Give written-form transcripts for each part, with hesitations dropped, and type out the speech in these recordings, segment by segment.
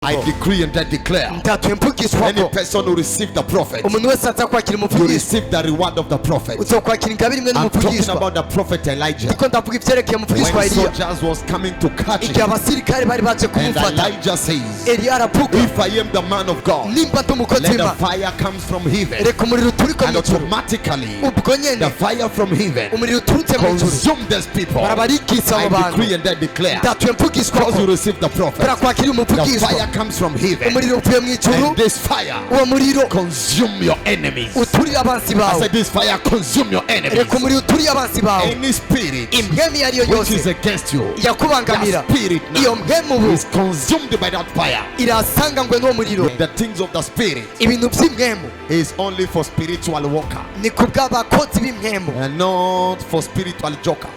I decree and declare any person who receive the prophet, you receive the reward of the prophet. I'm talking about the prophet Elijah. When soldiers was coming to catch him, and Elijah says, if I am the man of God, let the fire comes from heaven, and automatically the fire from heaven consume these people. I decree and declare, because you receive the prophet, the fire comes from heaven, and this fire consume your enemies. I said this fire consume your enemies. Any spirit which is against you, that spirit now is consumed by that fire. The things of the spirit is only for spiritual worker and not for spiritual joker.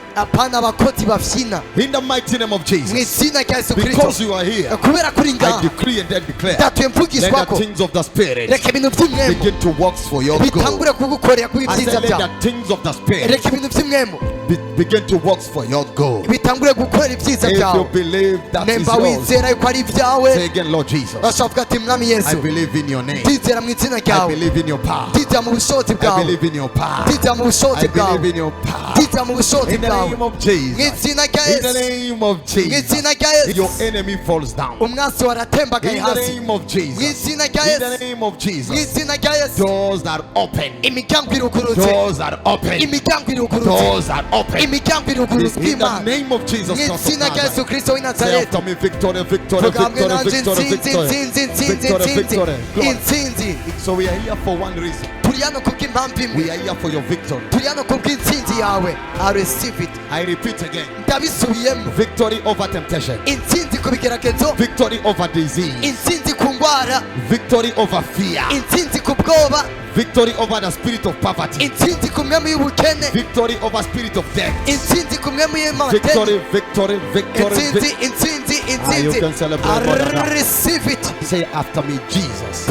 In the mighty name of Jesus, because you are here, I decree and declare, let the things of the spirit begin to work for your good. I said let the things of the spirit begin to work for your good. If you believe that is yours, say again, Lord Jesus, I believe in your name, I believe in your power, I believe in your power, I believe in your power. In the name of Jesus, in the name of Jesus, your enemy falls down. In the name of Jesus, in the name of Jesus, doors are open. Doors are open. Doors are open. In the name of Jesus, say after me, victory, victory, victory, victory, victory, victory. So we are here for one reason. We are here for your victory. I receive it. I repeat again. Victory over temptation. Victory over disease. Victory over fear. Victory over the spirit of poverty. Victory over spirit of death. Victory, victory, victory, victory. You can celebrate. I receive it. Say after me, Jesus.